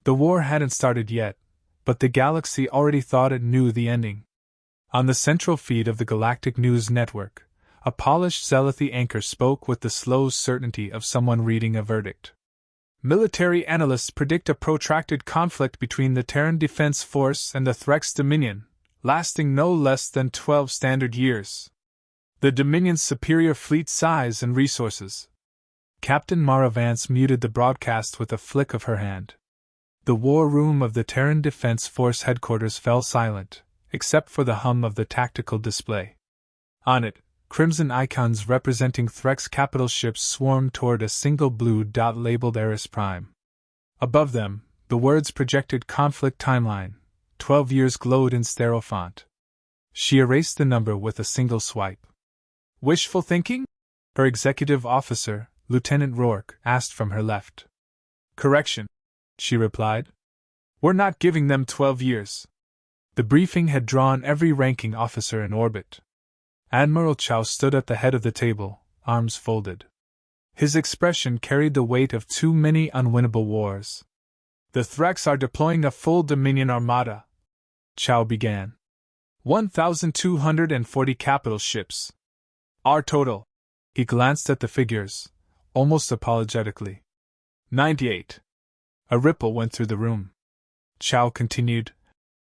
The war hadn't started yet, but the galaxy already thought it knew the ending. On the central feed of the Galactic News Network, a polished Zelithy anchor spoke with the slow certainty of someone reading a verdict. Military analysts predict a protracted conflict between the Terran Defense Force and the Threx Dominion, lasting no less than 12 standard years. The Dominion's superior fleet size and resources. Captain Mara Vance muted the broadcast with a flick of her hand. The war room of the Terran Defense Force headquarters fell silent, except for the hum of the tactical display. On it, crimson icons representing Threx capital ships swarmed toward a single blue dot labeled Icarus Prime. Above them, the words projected conflict timeline, 12 years glowed in sterile font. She erased the number with a single swipe. Wishful thinking? Her executive officer, Lieutenant Rourke, asked from her left. Correction, she replied. We're not giving them 12 years. The briefing had drawn every ranking officer in orbit. Admiral Chow stood at the head of the table, arms folded. His expression carried the weight of too many unwinnable wars. The Threx are deploying a full Dominion armada, Chow began. 1,240 capital ships. Our total. He glanced at the figures, almost apologetically. 98. A ripple went through the room. Chow continued.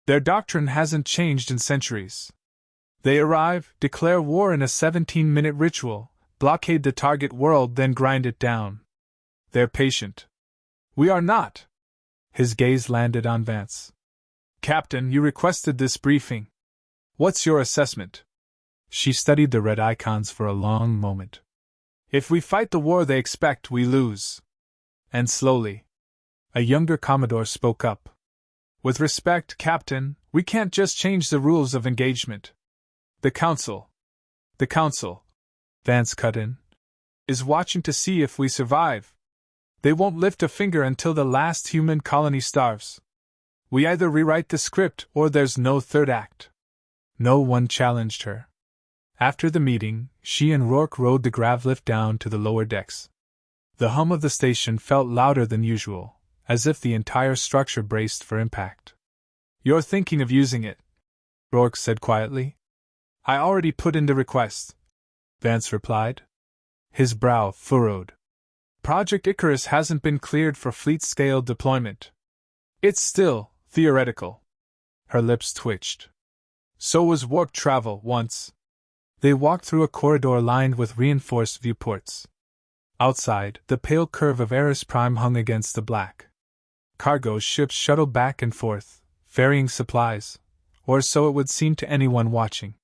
Their doctrine hasn't changed in centuries. They arrive, declare war in a 17-minute ritual, blockade the target world, then grind it down. They're patient. We are not. His gaze landed on Vance. Captain, you requested this briefing. What's your assessment? She studied the red icons for a long moment. If we fight the war they expect, we lose. And slowly. A younger Commodore spoke up. With respect, Captain, we can't just change the rules of engagement. The Council, Vance cut in, is watching to see if we survive. They won't lift a finger until the last human colony starves. We either rewrite the script or there's no third act. No one challenged her. After the meeting, she and Rourke rode the gravlift down to the lower decks. The hum of the station felt louder than usual, as if the entire structure braced for impact. You're thinking of using it, Rourke said quietly. I already put in the request, Vance replied. His brow furrowed. Project Icarus hasn't been cleared for fleet-scale deployment. It's still theoretical. Her lips twitched. So was warp travel once. They walked through a corridor lined with reinforced viewports. Outside, the pale curve of Icarus Prime hung against the black. Cargo ships shuttled back and forth, ferrying supplies, or so it would seem to anyone watching.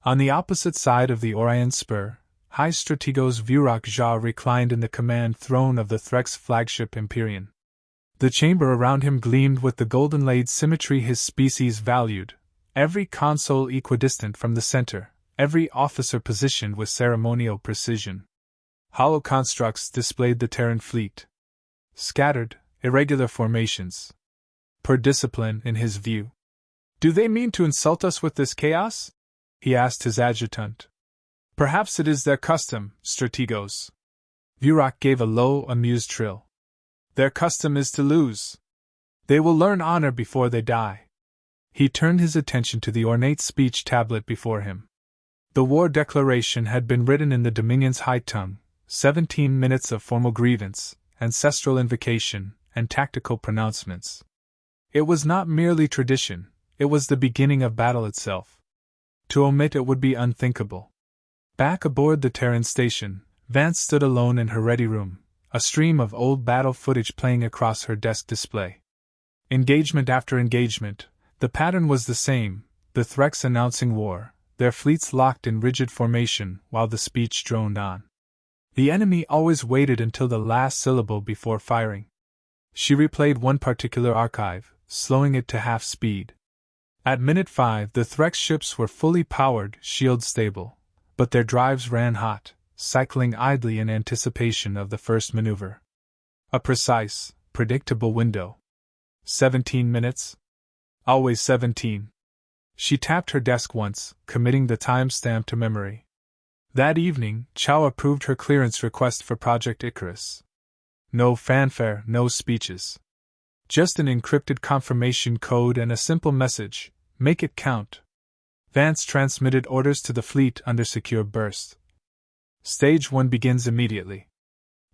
On the opposite side of the Orion Spur, High Strategos Vurak Jha reclined in the command throne of the Threx flagship Empyrean. The chamber around him gleamed with the golden-laid symmetry his species valued, every console equidistant from the center, every officer positioned with ceremonial precision. Hollow constructs displayed the Terran fleet. Scattered, irregular formations. Per discipline, in his view. Do they mean to insult us with this chaos? He asked his adjutant. Perhaps it is their custom, Strategos. Vurak gave a low, amused trill. Their custom is to lose. They will learn honor before they die. He turned his attention to the ornate speech tablet before him. The war declaration had been written in the Dominion's high tongue, 17 minutes of formal grievance, ancestral invocation, and tactical pronouncements. It was not merely tradition, it was the beginning of battle itself. To omit it would be unthinkable. Back aboard the Terran station, Vance stood alone in her ready room, a stream of old battle footage playing across her desk display. Engagement after engagement, the pattern was the same, the Threx announcing war, their fleets locked in rigid formation while the speech droned on. The enemy always waited until the last syllable before firing. She replayed one particular archive, slowing it to half speed. At minute 5, the Threx ships were fully powered, shield stable, but their drives ran hot, cycling idly in anticipation of the first maneuver. A precise, predictable window. 17 minutes? Always 17. She tapped her desk once, committing the timestamp to memory. That evening, Chow approved her clearance request for Project Icarus. No fanfare, no speeches. Just an encrypted confirmation code and a simple message, make it count. Vance transmitted orders to the fleet under secure burst. Stage 1 begins immediately.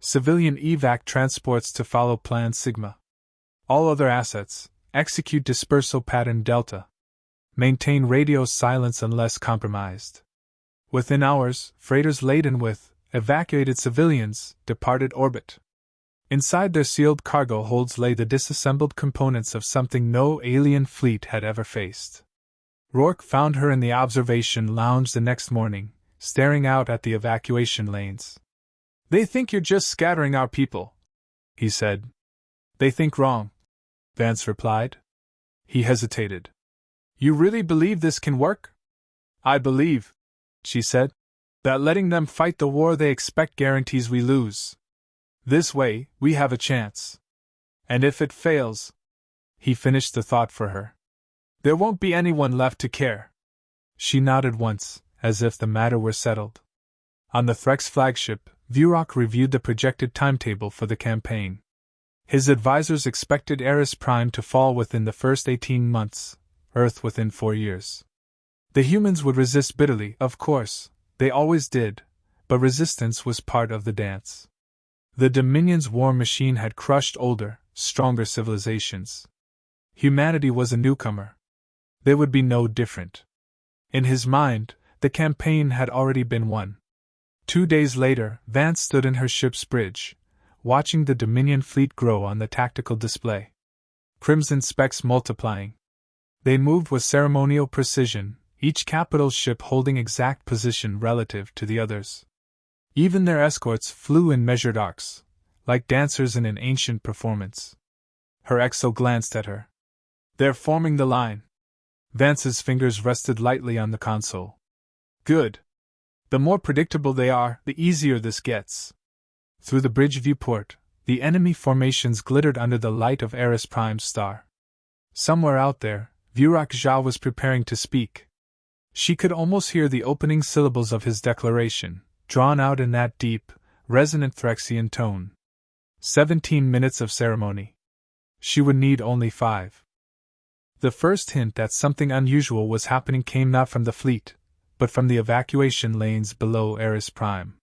Civilian evac transports to follow Plan Sigma. All other assets, execute dispersal pattern Delta. Maintain radio silence unless compromised. Within hours, freighters laden with evacuated civilians departed orbit. Inside their sealed cargo holds lay the disassembled components of something no alien fleet had ever faced. Rourke found her in the observation lounge the next morning, staring out at the evacuation lanes. "They think you're just scattering our people," he said. "They think wrong," Vance replied. He hesitated. "You really believe this can work?" "I believe," she said, "that letting them fight the war they expect guarantees we lose. This way, we have a chance. And if it fails," he finished the thought for her, "there won't be anyone left to care." She nodded once, as if the matter were settled. On the Threx flagship, Vurok reviewed the projected timetable for the campaign. His advisors expected Eris Prime to fall within the first 18 months, Earth within 4 years. The humans would resist bitterly, of course, they always did, but resistance was part of the dance. The Dominion's war machine had crushed older, stronger civilizations. Humanity was a newcomer. They would be no different. In his mind, the campaign had already been won. 2 days later, Vance stood in her ship's bridge, watching the Dominion fleet grow on the tactical display. Crimson specks multiplying. They moved with ceremonial precision, each capital ship holding exact position relative to the others. Even their escorts flew in measured arcs, like dancers in an ancient performance. Her exo glanced at her. "They're forming the line." Vance's fingers rested lightly on the console. "Good. The more predictable they are, the easier this gets." Through the bridge viewport, the enemy formations glittered under the light of Eris Prime's star. Somewhere out there, Vurok Jha was preparing to speak. She could almost hear the opening syllables of his declaration, drawn out in that deep, resonant Threxian tone. 17 minutes of ceremony. She would need only 5. The first hint that something unusual was happening came not from the fleet, but from the evacuation lanes below Eris Prime.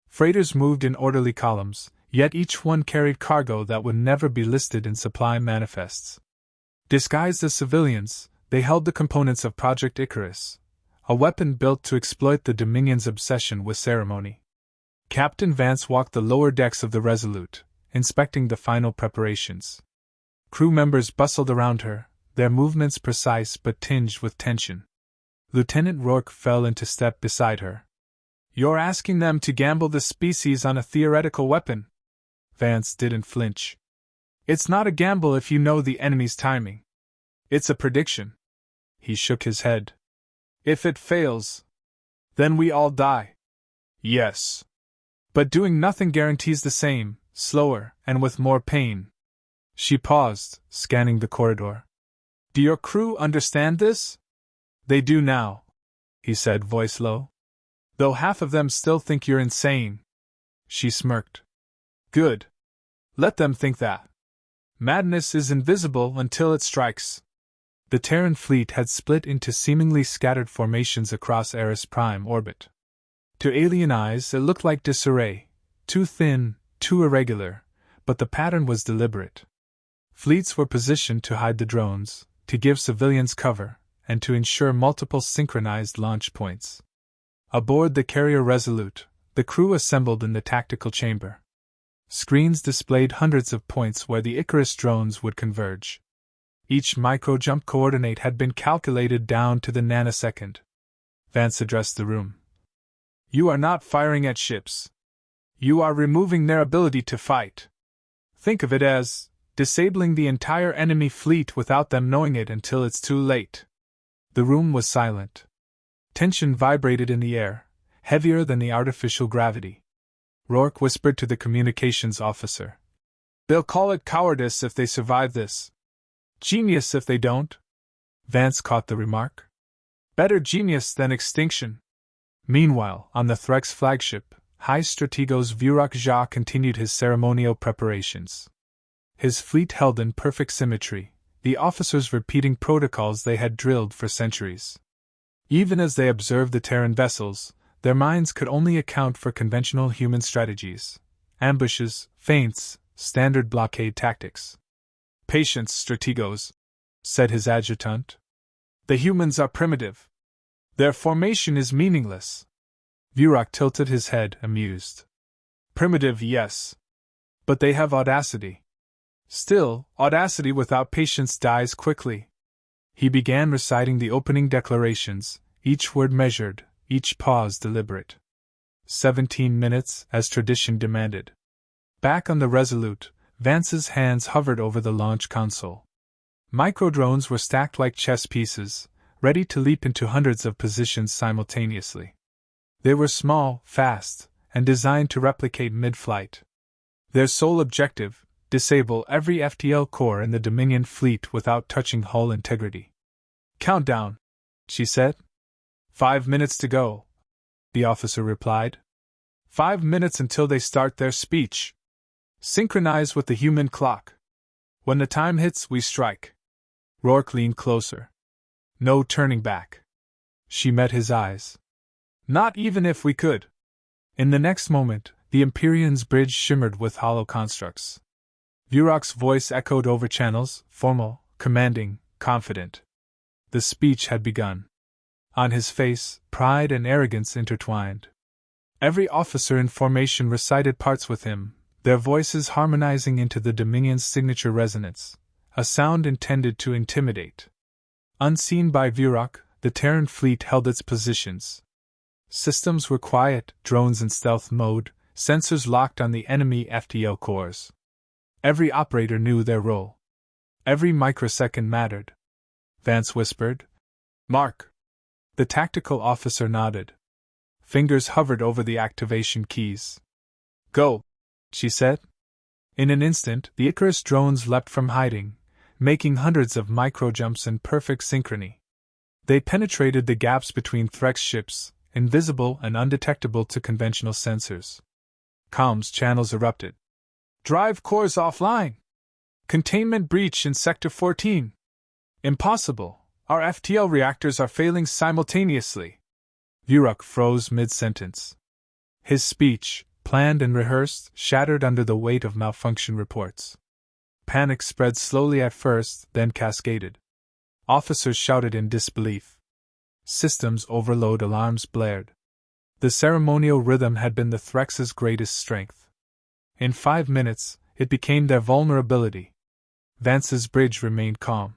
Freighters moved in orderly columns, yet each one carried cargo that would never be listed in supply manifests. Disguised as civilians, they held the components of Project Icarus, a weapon built to exploit the Dominion's obsession with ceremony. Captain Vance walked the lower decks of the Resolute, inspecting the final preparations. Crew members bustled around her, their movements precise but tinged with tension. Lieutenant Rourke fell into step beside her. "You're asking them to gamble the species on a theoretical weapon?" Vance didn't flinch. "It's not a gamble if you know the enemy's timing. It's a prediction." He shook his head. "If it fails, then we all die." "Yes. But doing nothing guarantees the same, slower, and with more pain." She paused, scanning the corridor. "Do your crew understand this?" "They do now," he said, voice low. "Though half of them still think you're insane." She smirked. "Good. Let them think that. Madness is invisible until it strikes." The Terran fleet had split into seemingly scattered formations across Eris Prime orbit. To alien eyes, it looked like disarray, too thin, too irregular, but the pattern was deliberate. Fleets were positioned to hide the drones, to give civilians cover, and to ensure multiple synchronized launch points. Aboard the carrier Resolute, the crew assembled in the tactical chamber. Screens displayed hundreds of points where the Icarus drones would converge. Each micro-jump coordinate had been calculated down to the nanosecond. Vance addressed the room. "You are not firing at ships. You are removing their ability to fight. Think of it as disabling the entire enemy fleet without them knowing it until it's too late." The room was silent. Tension vibrated in the air, heavier than the artificial gravity. Rourke whispered to the communications officer. "They'll call it cowardice if they survive this. Genius if they don't." Vance caught the remark. "Better genius than extinction." Meanwhile, on the Threx flagship, High Strategos Vurok Jha continued his ceremonial preparations. his fleet held in perfect symmetry, the officers repeating protocols they had drilled for centuries. Even as they observed the Terran vessels, their minds could only account for conventional human strategies: ambushes, feints, standard blockade tactics. "Patience, strategos," said his adjutant. "The humans are primitive. Their formation is meaningless." Vurak tilted his head, amused. "Primitive, yes. But they have audacity. Still, audacity without patience dies quickly." He began reciting the opening declarations, each word measured, each pause deliberate. 17 minutes, as tradition demanded. Back on the Resolute, Vance's hands hovered over the launch console. Microdrones were stacked like chess pieces, ready to leap into hundreds of positions simultaneously. They were small, fast, and designed to replicate mid-flight. Their sole objective: disable every FTL core in the Dominion fleet without touching hull integrity. "Countdown," she said. 5 minutes to go," the officer replied. 5 minutes until they start their speech. Synchronize with the human clock. When the time hits, we strike." Rourke leaned closer. "No turning back." She met his eyes. "Not even if we could." In the next moment, the Empyrean's bridge shimmered with hollow constructs. Vurak's voice echoed over channels, formal, commanding, confident. The speech had begun. On his face, pride and arrogance intertwined. Every officer in formation recited parts with him, their voices harmonizing into the Dominion's signature resonance, a sound intended to intimidate. Unseen by Vurak, the Terran fleet held its positions. Systems were quiet, drones in stealth mode, sensors locked on the enemy FTL cores. Every operator knew their role. Every microsecond mattered. Vance whispered, "Mark." The tactical officer nodded. Fingers hovered over the activation keys. "Go," she said. In an instant, the Icarus drones leapt from hiding, making hundreds of micro-jumps in perfect synchrony. They penetrated the gaps between Threx ships, invisible and undetectable to conventional sensors. Comms channels erupted. "Drive cores offline! Containment breach in Sector 14! Impossible! Our FTL reactors are failing simultaneously!" Vurak froze mid-sentence. His speech, planned and rehearsed, shattered under the weight of malfunction reports. Panic spread slowly at first, then cascaded. Officers shouted in disbelief. Systems overload alarms blared. The ceremonial rhythm had been the Threx's greatest strength. In 5 minutes, it became their vulnerability. Vance's bridge remained calm.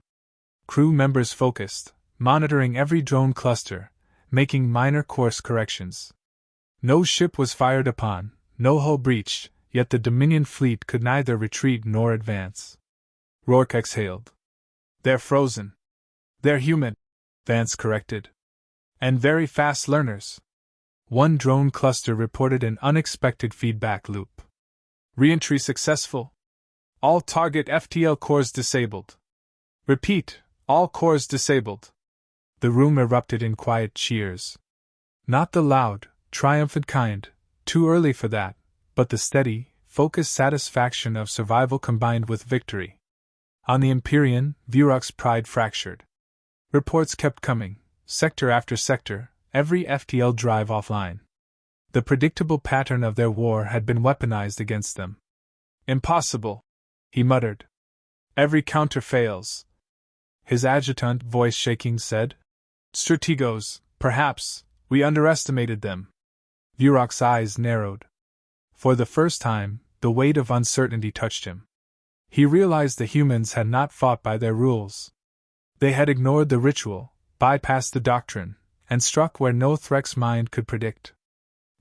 Crew members focused, monitoring every drone cluster, making minor course corrections. No ship was fired upon, no hull breached, yet the Dominion fleet could neither retreat nor advance. Rourke exhaled. "They're frozen." "They're human," Vance corrected. "And very fast learners." One drone cluster reported an unexpected feedback loop. "Re-entry successful. All target FTL cores disabled." "Repeat, all cores disabled." The room erupted in quiet cheers. Not the loud, triumphant kind, too early for that, but the steady, focused satisfaction of survival combined with victory. On the Empyrean, Vurak's pride fractured. Reports kept coming, sector after sector, every FTL drive offline. The predictable pattern of their war had been weaponized against them. "Impossible," he muttered. "Every counter fails." His adjutant, voice shaking, said, "Strategos, perhaps, we underestimated them." Vurak's eyes narrowed. For the first time, the weight of uncertainty touched him. He realized the humans had not fought by their rules. They had ignored the ritual, bypassed the doctrine, and struck where no Threx mind could predict.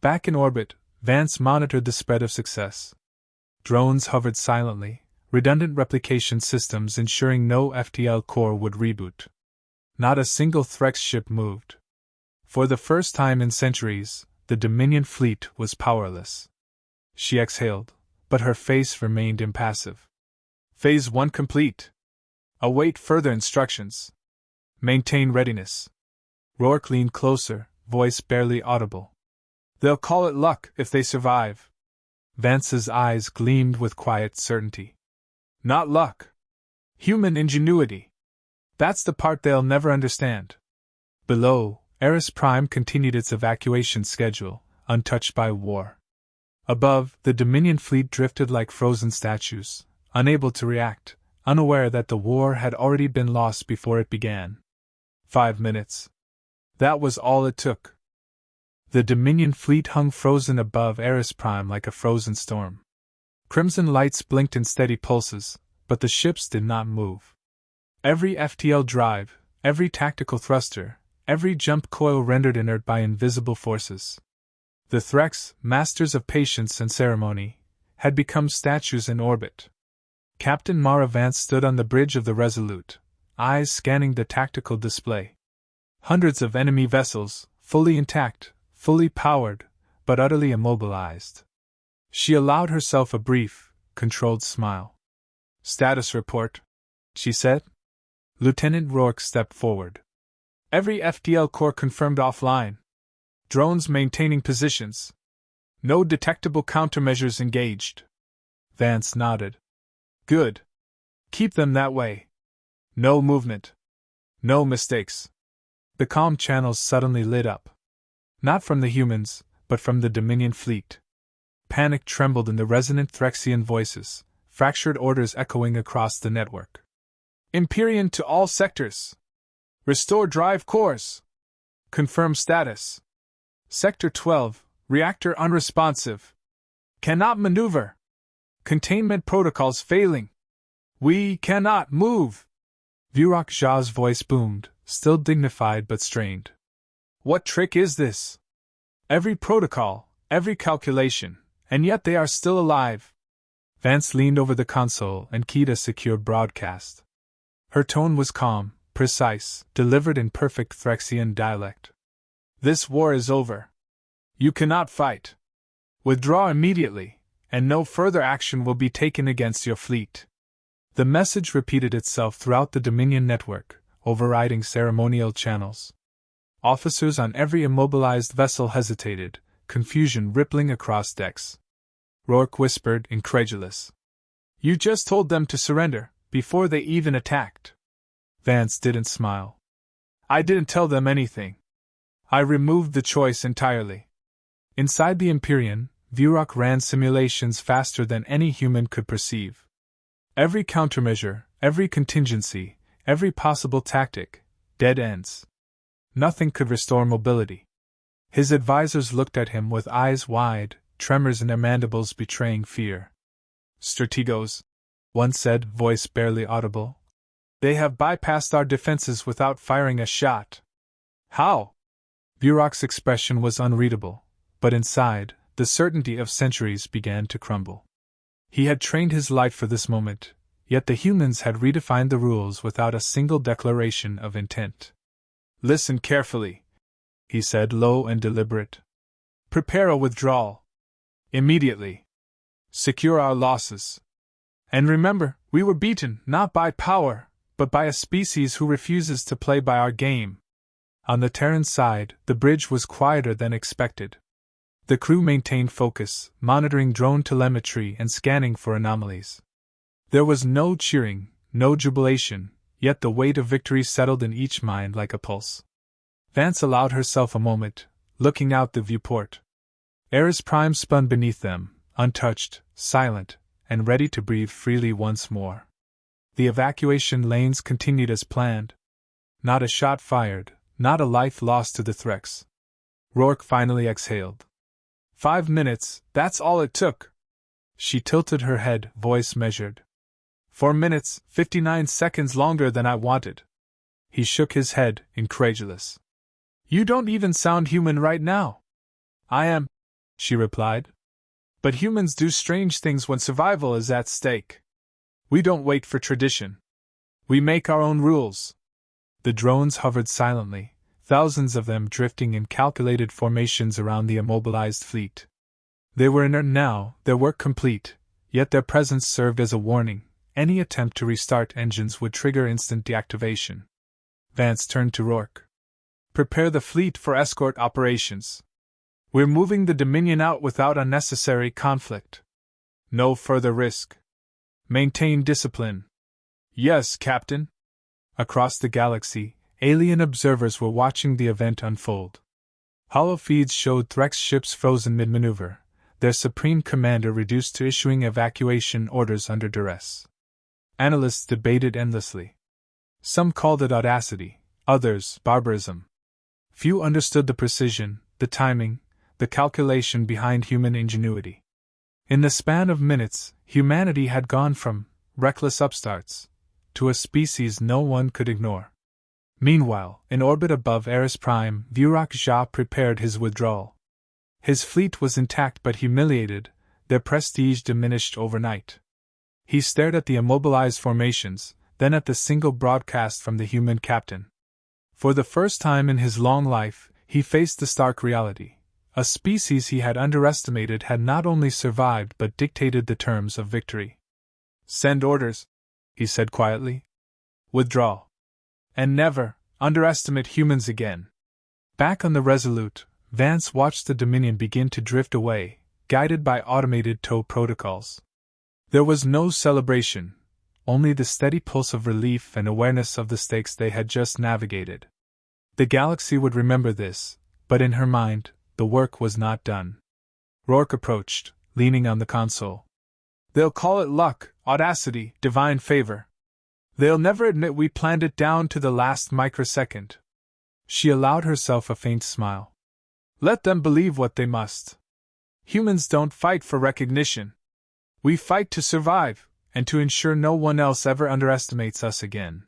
Back in orbit, Vance monitored the spread of success. Drones hovered silently, redundant replication systems ensuring no FTL core would reboot. Not a single Threx ship moved. For the first time in centuries, the Dominion fleet was powerless. She exhaled, but her face remained impassive. "Phase 1 complete. Await further instructions. Maintain readiness." Rourke leaned closer, voice barely audible. "They'll call it luck if they survive." Vance's eyes gleamed with quiet certainty. Not luck. Human ingenuity. That's the part they'll never understand. Below, Eris Prime continued its evacuation schedule, untouched by war. Above, the Dominion fleet drifted like frozen statues, unable to react, unaware that the war had already been lost before it began. 5 minutes. That was all it took. The Dominion fleet hung frozen above Eris Prime like a frozen storm. Crimson lights blinked in steady pulses, but the ships did not move. Every FTL drive, every tactical thruster, every jump coil rendered inert by invisible forces. The Threx, masters of patience and ceremony, had become statues in orbit. Captain Mara Vance stood on the bridge of the Resolute, eyes scanning the tactical display. Hundreds of enemy vessels, fully intact, fully powered, but utterly immobilized. She allowed herself a brief, controlled smile. "Status report," she said. Lieutenant Rourke stepped forward. "Every FTL core confirmed offline. Drones maintaining positions. No detectable countermeasures engaged." Vance nodded. "Good. Keep them that way. No movement. No mistakes." The comm channels suddenly lit up. Not from the humans, but from the Dominion fleet. Panic trembled in the resonant Threxian voices, fractured orders echoing across the network. "Empyrean to all sectors. Restore drive cores. Confirm status. Sector 12, reactor unresponsive. Cannot maneuver. Containment protocols failing. We cannot move." Virok Jha's voice boomed, still dignified but strained. "What trick is this? Every protocol, every calculation, and yet they are still alive." Vance leaned over the console and keyed a secure broadcast. Her tone was calm, precise, delivered in perfect Threxian dialect. "This war is over. You cannot fight. Withdraw immediately, and no further action will be taken against your fleet." The message repeated itself throughout the Dominion network, overriding ceremonial channels. Officers on every immobilized vessel hesitated, confusion rippling across decks. Rourke whispered, incredulous. "You just told them to surrender, before they even attacked." Vance didn't smile. "I didn't tell them anything. I removed the choice entirely." Inside the Empyrean, Virok ran simulations faster than any human could perceive. Every countermeasure, every contingency, every possible tactic, dead ends. Nothing could restore mobility. His advisors looked at him with eyes wide, tremors in their mandibles betraying fear. "Strategos," one said, voice barely audible. "They have bypassed our defenses without firing a shot." "How?" Virok's expression was unreadable, but inside, the certainty of centuries began to crumble. He had trained his life for this moment, yet the humans had redefined the rules without a single declaration of intent. "Listen carefully," he said, low and deliberate. "Prepare a withdrawal. Immediately. Secure our losses. And remember, we were beaten not by power, but by a species who refuses to play by our game." On the Terran side, the bridge was quieter than expected. The crew maintained focus, monitoring drone telemetry and scanning for anomalies. There was no cheering, no jubilation, yet the weight of victory settled in each mind like a pulse. Vance allowed herself a moment, looking out the viewport. Eris Prime spun beneath them, untouched, silent, and ready to breathe freely once more. The evacuation lanes continued as planned. Not a shot fired, not a life lost to the Threx. Rourke finally exhaled. 5 minutes, that's all it took. She tilted her head, voice measured. 4 minutes, 59 seconds longer than I wanted. He shook his head, incredulous. "You don't even sound human right now." "I am," she replied. "But humans do strange things when survival is at stake. We don't wait for tradition. We make our own rules." The drones hovered silently, thousands of them drifting in calculated formations around the immobilized fleet. They were inert now, their work complete, yet their presence served as a warning. Any attempt to restart engines would trigger instant deactivation. Vance turned to Rourke. "Prepare the fleet for escort operations. We're moving the Dominion out without unnecessary conflict. No further risk. Maintain discipline. Yes, Captain. Across the galaxy, alien observers were watching the event unfold. Holofeeds showed Threx ships frozen mid-maneuver, their supreme commander reduced to issuing evacuation orders under duress. Analysts debated endlessly. Some called it audacity, others barbarism. Few understood the precision, the timing, the calculation behind human ingenuity. In the span of minutes, humanity had gone from reckless upstarts to a species no one could ignore. Meanwhile, in orbit above Eris Prime, Virak Jha prepared his withdrawal. His fleet was intact but humiliated, their prestige diminished overnight. He stared at the immobilized formations, then at the single broadcast from the human captain. For the first time in his long life, he faced the stark reality. A species he had underestimated had not only survived but dictated the terms of victory. "Send orders," he said quietly. "Withdraw. And never underestimate humans again." Back on the Resolute, Vance watched the Dominion begin to drift away, guided by automated tow protocols. There was no celebration, only the steady pulse of relief and awareness of the stakes they had just navigated. The galaxy would remember this, but in her mind, the work was not done. Rourke approached, leaning on the console. "They'll call it luck, audacity, divine favor. They'll never admit we planned it down to the last microsecond." She allowed herself a faint smile. "Let them believe what they must. Humans don't fight for recognition. We fight to survive, and to ensure no one else ever underestimates us again."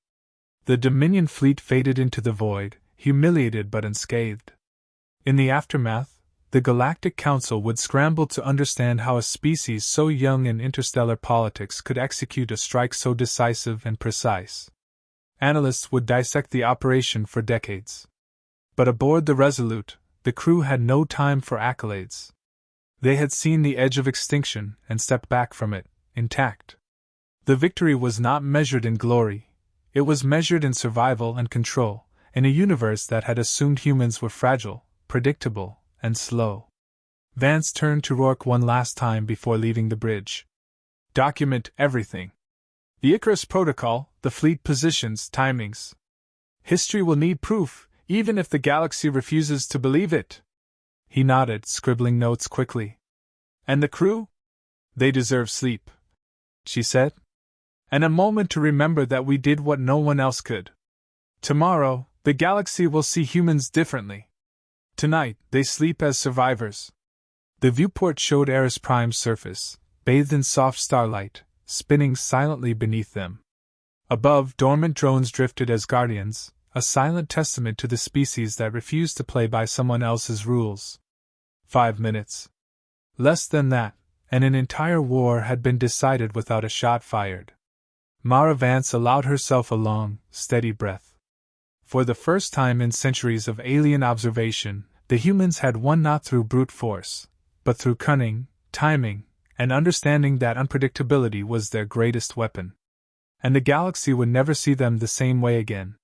The Dominion fleet faded into the void, humiliated but unscathed. In the aftermath, the Galactic Council would scramble to understand how a species so young in interstellar politics could execute a strike so decisive and precise. Analysts would dissect the operation for decades. But aboard the Resolute, the crew had no time for accolades. They had seen the edge of extinction and stepped back from it, intact. The victory was not measured in glory, it was measured in survival and control, in a universe that had assumed humans were fragile, predictable, and slow. Vance turned to Rourke one last time before leaving the bridge. "Document everything. The Icarus protocol, the fleet positions, timings. History will need proof, even if the galaxy refuses to believe it." He nodded, scribbling notes quickly. "And the crew? They deserve sleep," she said. "And a moment to remember that we did what no one else could. Tomorrow, the galaxy will see humans differently. Tonight, they sleep as survivors." The viewport showed Eris Prime's surface, bathed in soft starlight, spinning silently beneath them. Above, dormant drones drifted as guardians, a silent testament to the species that refused to play by someone else's rules. 5 minutes. Less than that, and an entire war had been decided without a shot fired. Mara Vance allowed herself a long, steady breath. For the first time in centuries of alien observation, the humans had won not through brute force, but through cunning, timing, and understanding that unpredictability was their greatest weapon. And the galaxy would never see them the same way again.